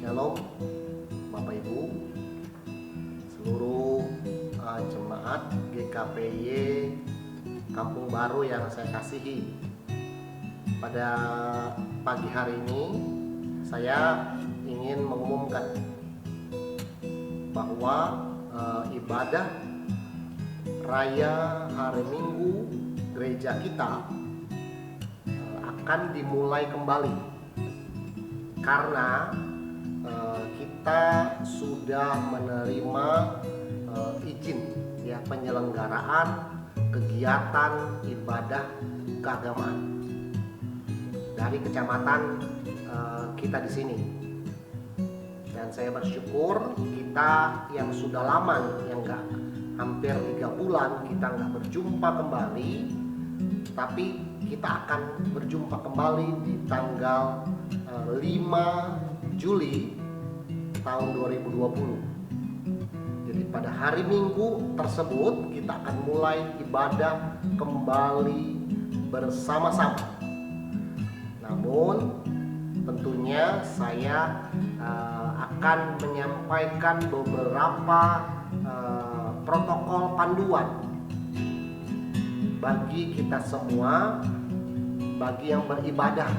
Shalom Bapak Ibu, seluruh jemaat GKPY Kampung Baru yang saya kasihi. Pada pagi hari ini saya ingin mengumumkan bahwa ibadah Raya Hari Minggu gereja kita akan dimulai kembali karena kita sudah menerima izin penyelenggaraan kegiatan ibadah keagamaan dari kecamatan kita di sini. Dan saya bersyukur kita yang sudah lama, yang hampir 3 bulan kita nggak berjumpa kembali, tapi kita akan berjumpa kembali di tanggal 5 Juli tahun 2020. Jadi pada hari Minggu tersebut kita akan mulai ibadah kembali bersama-sama. Namun tentunya saya akan menyampaikan beberapa protokol panduan bagi kita semua, bagi yang beribadah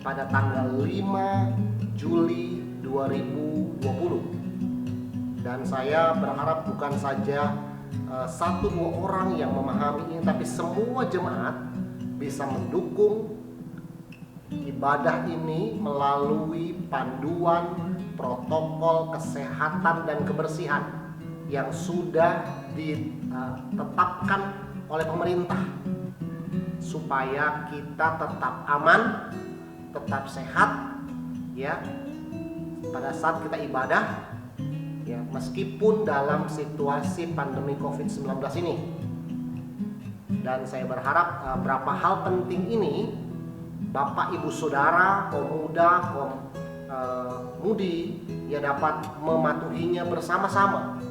pada tanggal 5 Juli 2020. Dan saya berharap bukan saja 1-2 orang yang memahami ini, tapi semua jemaat bisa mendukung ibadah ini melalui panduan protokol kesehatan dan kebersihan yang sudah ditetapkan oleh pemerintah supaya kita tetap aman, tetap sehat pada saat kita ibadah meskipun dalam situasi pandemi COVID-19 ini. Dan saya berharap berapa hal penting ini Bapak Ibu Saudara, kaum muda, kaum mudi dapat mematuhinya bersama-sama.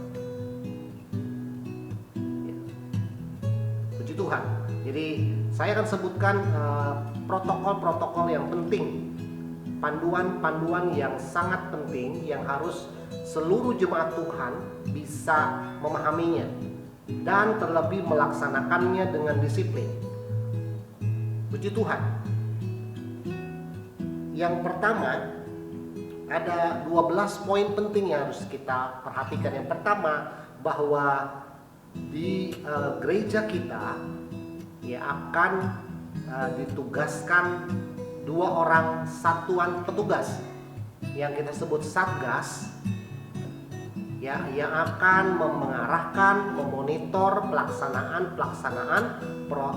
Puji Tuhan. Jadi saya akan sebutkan protokol-protokol yang penting, panduan-panduan yang sangat penting yang harus seluruh jemaat Tuhan bisa memahaminya dan terlebih melaksanakannya dengan disiplin. Puji Tuhan. Yang pertama, ada 12 poin penting yang harus kita perhatikan. Yang pertama, bahwa di gereja kita akan ditugaskan 2 orang satuan petugas yang kita sebut Satgas, yang akan mengarahkan, memonitor pelaksanaan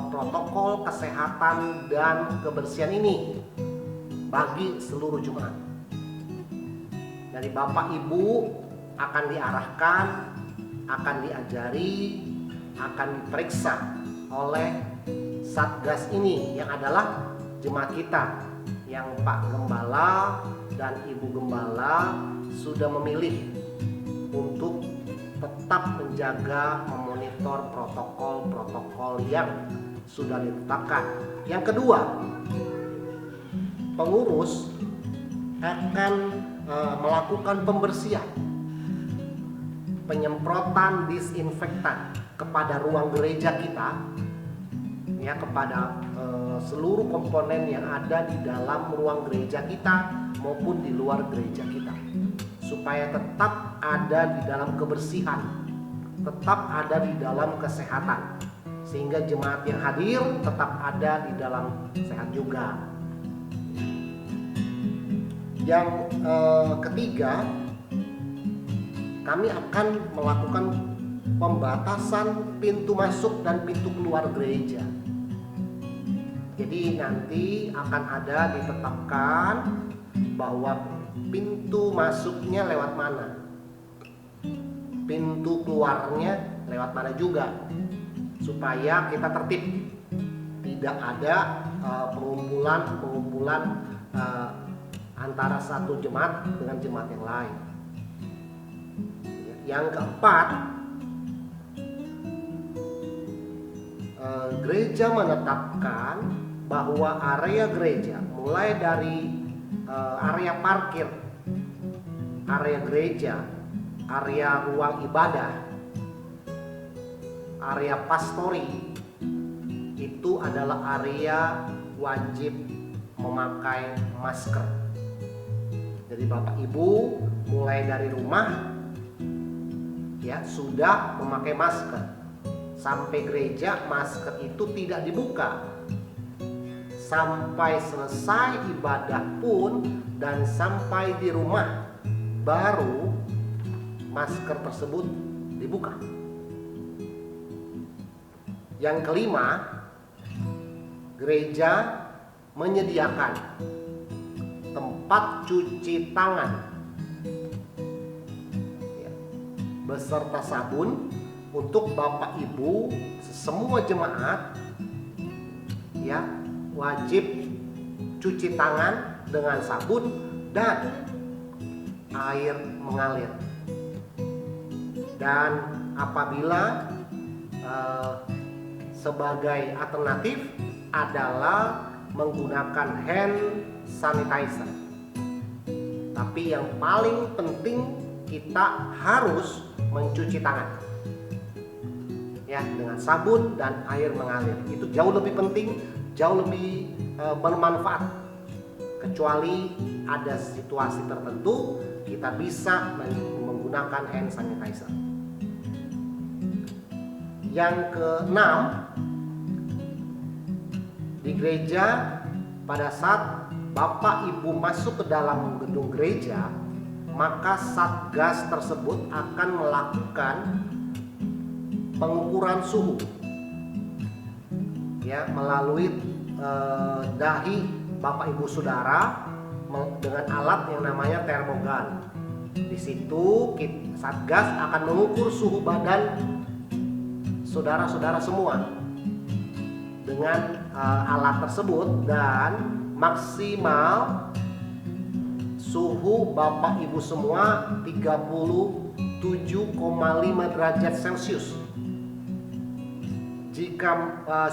protokol kesehatan dan kebersihan ini bagi seluruh jemaat. Dari Bapak Ibu akan diarahkan, akan diajari, akan diperiksa oleh Satgas ini yang adalah jemaat kita, yang Pak Gembala dan Ibu Gembala sudah memilih untuk tetap menjaga, memonitor protokol-protokol yang sudah ditetapkan. Yang kedua, pengurus akan melakukan pembersihan, penyemprotan disinfektan kepada ruang gereja kita, kepada seluruh komponen yang ada di dalam ruang gereja kita maupun di luar gereja kita, supaya tetap ada di dalam kebersihan, tetap ada di dalam kesehatan, sehingga jemaat yang hadir tetap ada di dalam sehat juga. Yang ketiga, kami akan melakukan pembatasan pintu masuk dan pintu keluar gereja. Jadi nanti akan ada ditetapkan bahwa pintu masuknya lewat mana, pintu keluarnya lewat mana juga, supaya kita tertib, tidak ada pengumpulan antara satu jemaat dengan jemaat yang lain. Yang keempat, gereja menetapkan bahwa area gereja mulai dari area parkir area gereja, area ruang ibadah, area pastori, itu adalah area wajib memakai masker. Jadi Bapak Ibu mulai dari rumah ya sudah memakai masker. Sampai gereja masker itu tidak dibuka. Sampai selesai ibadah pun dan sampai di rumah baru masker tersebut dibuka. Yang kelima, gereja menyediakan tempat cuci tangan ya, beserta sabun untuk Bapak Ibu semua jemaat ya wajib cuci tangan dengan sabun dan air mengalir. Dan apabila sebagai alternatif adalah menggunakan hand sanitizer. Tapi yang paling penting kita harus mencuci tangan ya dengan sabun dan air mengalir. Itu jauh lebih penting, jauh lebih bermanfaat. Kecuali ada situasi tertentu kita bisa menggunakan hand sanitizer. Yang keenam, di gereja pada saat Bapak Ibu masuk ke dalam gedung gereja, maka Satgas tersebut akan melakukan pengukuran suhu ya melalui dahi Bapak Ibu Saudara dengan alat yang namanya termogan. Di situ Satgas akan mengukur suhu badan saudara-saudara semua dengan alat tersebut, dan maksimal suhu Bapak Ibu semua 37,5 derajat Celcius. Jika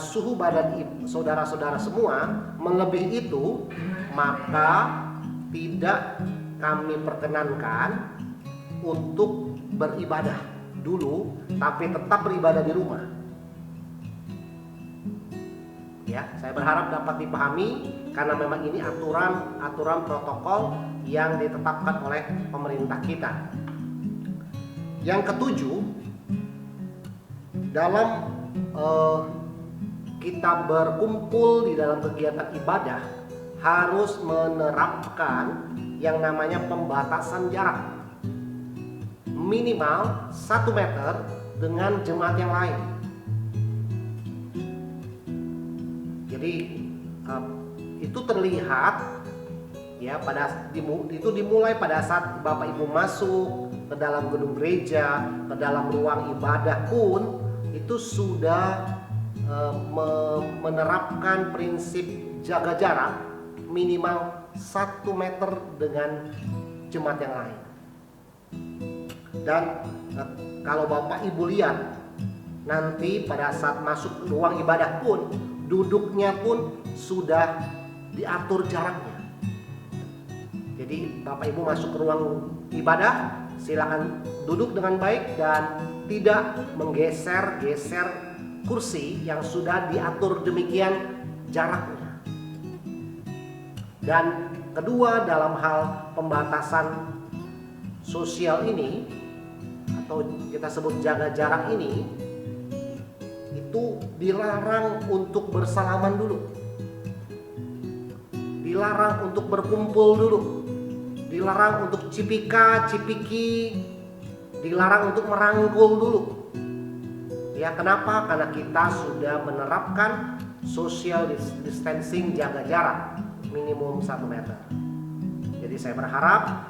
suhu badan saudara-saudara semua melebihi itu, maka tidak kami perkenankan untuk beribadah dulu, tapi tetap beribadah di rumah. Ya, saya berharap dapat dipahami karena memang ini aturan protokol yang ditetapkan oleh pemerintah kita. Yang ketujuh, dalam kita berkumpul di dalam kegiatan ibadah harus menerapkan yang namanya pembatasan jarak minimal 1 meter dengan jemaat yang lain. Jadi itu terlihat ya itu dimulai pada saat Bapak Ibu masuk ke dalam gedung gereja, ke dalam ruang ibadah pun itu sudah menerapkan prinsip jaga jarak minimal 1 meter dengan jemaat yang lain. Dan kalau Bapak Ibu lihat nanti pada saat masuk ruang ibadah pun duduknya pun sudah diatur jaraknya. Jadi Bapak Ibu masuk ke ruang ibadah, silakan duduk dengan baik dan tidak menggeser-geser kursi yang sudah diatur demikian jaraknya. Dan kedua, dalam hal pembatasan sosial ini atau kita sebut jaga jarak ini, itu dilarang untuk bersalaman dulu, dilarang untuk berkumpul dulu, dilarang untuk cipika-cipiki, dilarang untuk merangkul dulu. Ya, kenapa? Karena kita sudah menerapkan social distancing, jaga jarak minimum 1 meter. Jadi saya berharap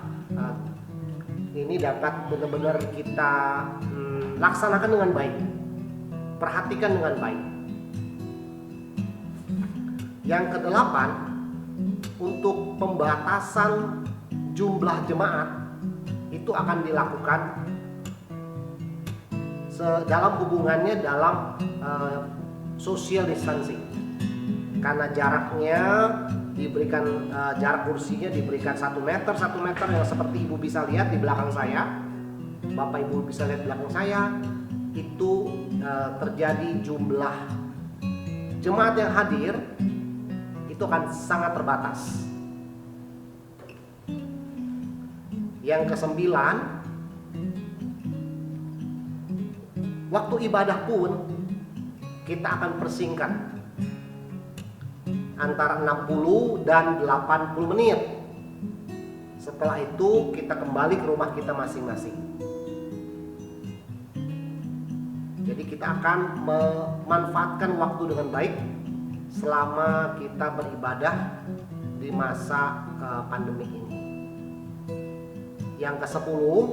ini dapat benar-benar kita laksanakan dengan baik, perhatikan dengan baik. Yang kedelapan, untuk pembatasan jumlah jemaat itu akan dilakukan dalam hubungannya dalam social distancing, karena jaraknya diberikan jarak kursinya diberikan 1 meter yang seperti Ibu bisa lihat di belakang saya. Bapak Ibu bisa lihat belakang saya, itu terjadi jumlah jemaat yang hadir itu akan sangat terbatas. Yang ke-9, waktu ibadah pun kita akan persingkat antara 60 dan 80 menit. Setelah itu kita kembali ke rumah kita masing-masing. Jadi kita akan memanfaatkan waktu dengan baik selama kita beribadah di masa pandemi ini. Yang ke-10,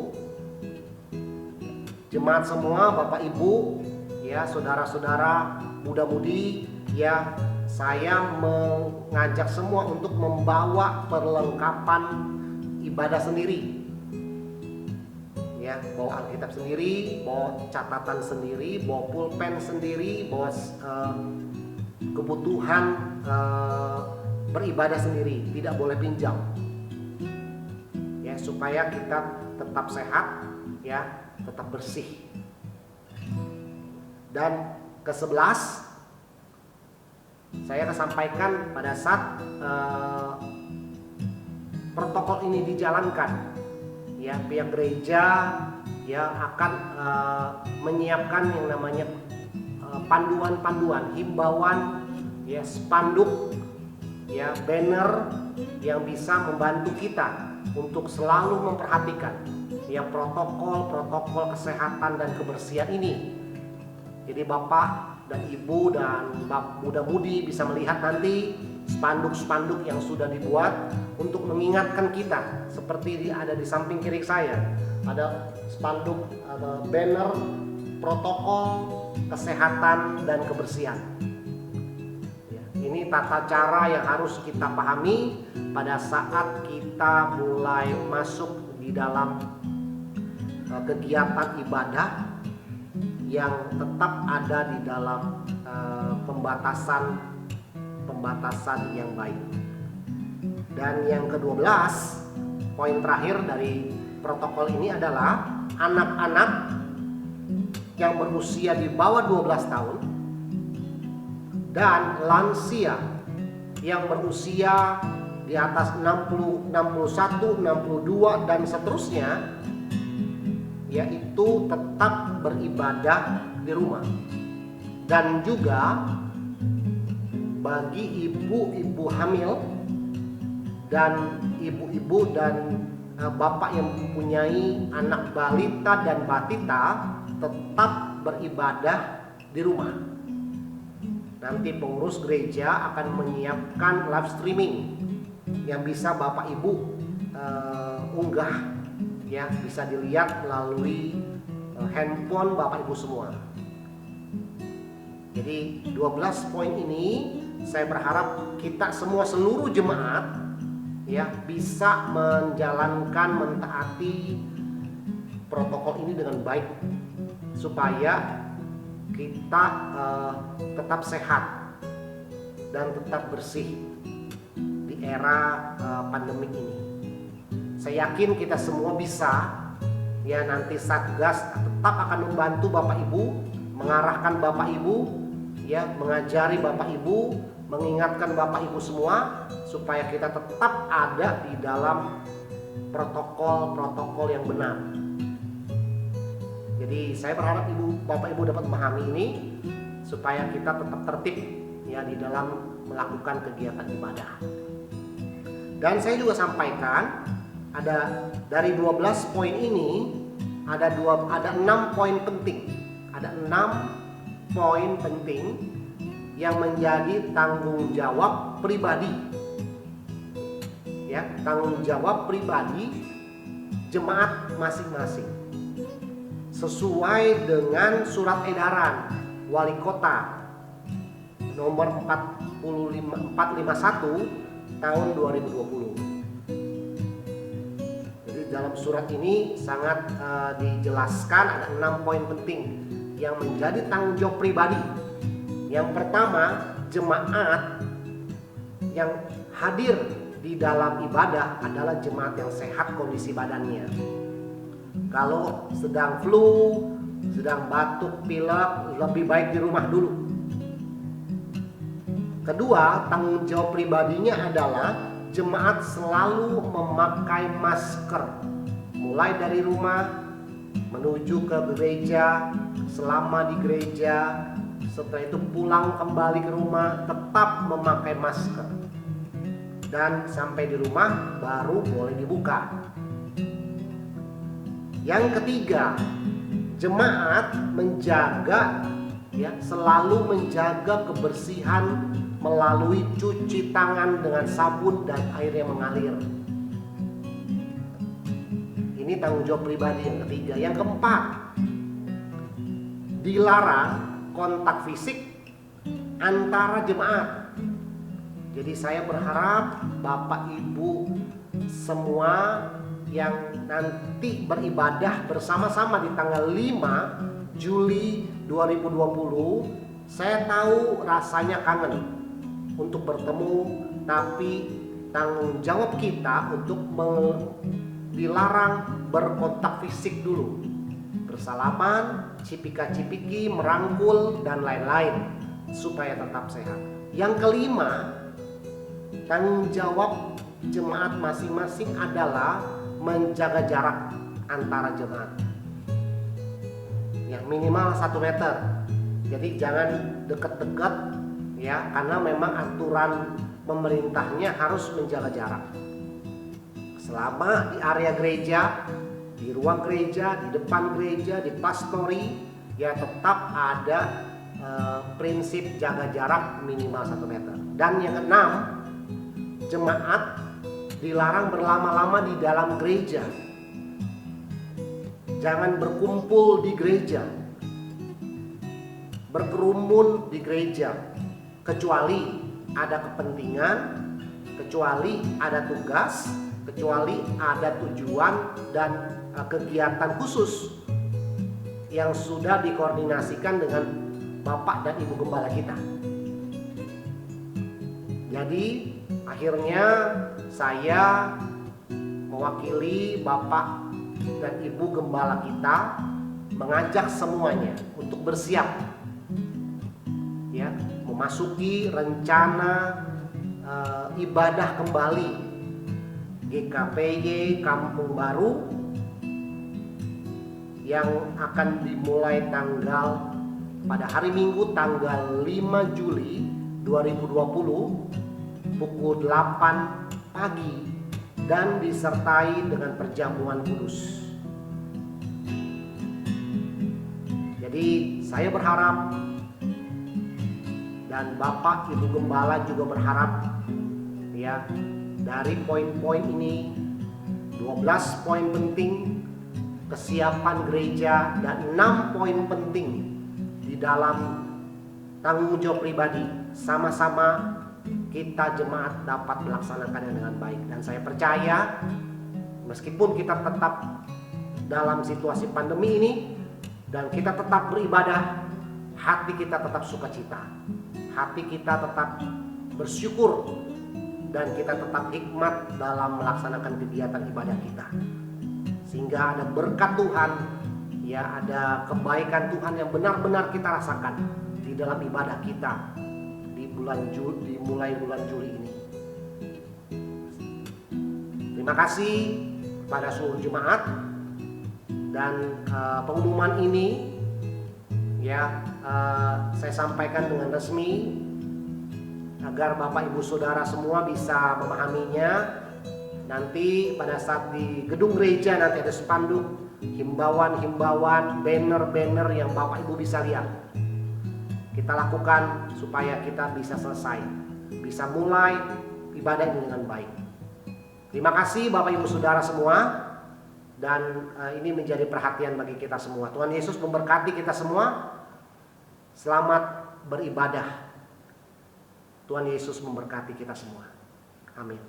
jemaat semua, Bapak Ibu, ya saudara-saudara, muda-mudi, ya saya mengajak semua untuk membawa perlengkapan ibadah sendiri. Ya, bawa Alkitab sendiri, bawa catatan sendiri, bawa pulpen sendiri, bawa kebutuhan beribadah sendiri, tidak boleh pinjam. Ya, supaya kita tetap sehat, ya, tetap bersih. Dan ke-11, saya akan sampaikan pada saat protokol ini dijalankan, ya pihak gereja ya akan menyiapkan yang namanya panduan-panduan, himbauan, ya spanduk, ya banner yang bisa membantu kita untuk selalu memperhatikan ya protokol kesehatan dan kebersihan ini. Jadi Bapak dan Ibu dan muda-mudi bisa melihat nanti spanduk-spanduk yang sudah dibuat untuk mengingatkan kita. Seperti ada di samping kiri saya, ada spanduk, ada banner protokol kesehatan dan kebersihan. Ya, ini tata cara yang harus kita pahami pada saat kita mulai masuk di dalam kegiatan ibadah yang tetap ada di dalam pembatasan yang baik. Dan yang ke-12, poin terakhir dari protokol ini adalah anak-anak yang berusia di bawah 12 tahun dan lansia yang berusia di atas 60, 61, 62 dan seterusnya, yaitu tetap beribadah di rumah. Dan juga bagi ibu-ibu hamil dan ibu-ibu dan bapak yang mempunyai anak balita dan batita tetap beribadah di rumah. Nanti pengurus gereja akan menyiapkan live streaming yang bisa Bapak Ibu unggah, ya bisa dilihat melalui handphone Bapak Ibu semua. Jadi 12 poin ini saya berharap kita semua, seluruh jemaat, ya bisa menjalankan, mentaati protokol ini dengan baik supaya kita tetap sehat dan tetap bersih di era pandemik ini. Saya yakin kita semua bisa, ya nanti Satgas tetap akan membantu Bapak Ibu, mengarahkan Bapak Ibu, ya mengajari Bapak Ibu, mengingatkan Bapak Ibu semua supaya kita tetap ada di dalam protokol yang benar. Jadi saya berharap Bapak Ibu dapat memahami ini supaya kita tetap tertib ya di dalam melakukan kegiatan ibadah. Dan saya juga sampaikan ada dari 12 poin ini ada 6 poin penting. Ada 6 poin penting yang menjadi tanggung jawab pribadi, ya tanggung jawab pribadi jemaat masing-masing sesuai dengan surat edaran wali kota nomor 451 tahun 2020. Jadi dalam surat ini sangat dijelaskan ada 6 poin penting yang menjadi tanggung jawab pribadi. Yang pertama, jemaat yang hadir di dalam ibadah adalah jemaat yang sehat kondisi badannya. Kalau sedang flu, sedang batuk, pilek, lebih baik di rumah dulu. Kedua, tanggung jawab pribadinya adalah jemaat selalu memakai masker. Mulai dari rumah, menuju ke gereja, selama di gereja, setelah itu pulang kembali ke rumah, tetap memakai masker. Dan sampai di rumah baru boleh dibuka. Yang ketiga, jemaat menjaga, selalu menjaga kebersihan melalui cuci tangan dengan sabun dan air yang mengalir. Ini tanggung jawab pribadi yang ketiga. Yang keempat, dilarang kontak fisik antara jemaat. Jadi saya berharap Bapak Ibu semua yang nanti beribadah bersama-sama di tanggal 5 Juli 2020, saya tahu rasanya kangen untuk bertemu, tapi tanggung jawab kita untuk dilarang berkontak fisik dulu. Bersalaman, cipika-cipiki, merangkul, dan lain-lain supaya tetap sehat. Yang kelima, tanggung jawab jemaat masing-masing adalah menjaga jarak antara jemaat. Ya, minimal 1 meter. Jadi jangan dekat-dekat, ya, karena memang aturan pemerintahnya harus menjaga jarak. Selama di area gereja, di ruang gereja, di depan gereja, di pastori, ya tetap ada prinsip jaga jarak minimal 1 meter. Dan yang keenam, jemaat dilarang berlama-lama di dalam gereja. Jangan berkumpul di gereja, berkerumun di gereja, kecuali ada kepentingan, kecuali ada tugas, kecuali ada tujuan dan kegiatan khusus yang sudah dikoordinasikan dengan Bapak dan Ibu Gembala kita. Jadi akhirnya saya mewakili Bapak dan Ibu Gembala kita mengajak semuanya untuk bersiap, ya, memasuki rencana ibadah kembali GKPY Kampung Baru yang akan dimulai pada hari Minggu tanggal 5 Juli 2020 pukul 8 pagi dan disertai dengan perjamuan kudus. Jadi saya berharap dan Bapak Ibu Gembala juga berharap, ya, dari poin-poin ini 12 poin penting kesiapan gereja dan 6 poin penting di dalam tanggung jawab pribadi, sama-sama kita jemaat dapat melaksanakannya dengan baik. Dan saya percaya meskipun kita tetap dalam situasi pandemi ini dan kita tetap beribadah, hati kita tetap sukacita, hati kita tetap bersyukur, dan kita tetap hikmat dalam melaksanakan kegiatan ibadah kita, sehingga ada berkat Tuhan, ya, ada kebaikan Tuhan yang benar-benar kita rasakan di dalam ibadah kita dimulai bulan Juli ini. Terima kasih pada seluruh jemaat, dan pengumuman ini, ya, saya sampaikan dengan resmi agar Bapak Ibu Saudara semua bisa memahaminya. Nanti pada saat di gedung gereja nanti ada spanduk, himbauan-himbauan, banner-banner yang Bapak Ibu bisa lihat. Kita lakukan supaya kita bisa selesai, bisa mulai ibadah ini dengan baik. Terima kasih Bapak Ibu Saudara semua, dan ini menjadi perhatian bagi kita semua. Tuhan Yesus memberkati kita semua. Selamat beribadah. Tuhan Yesus memberkati kita semua. Amin.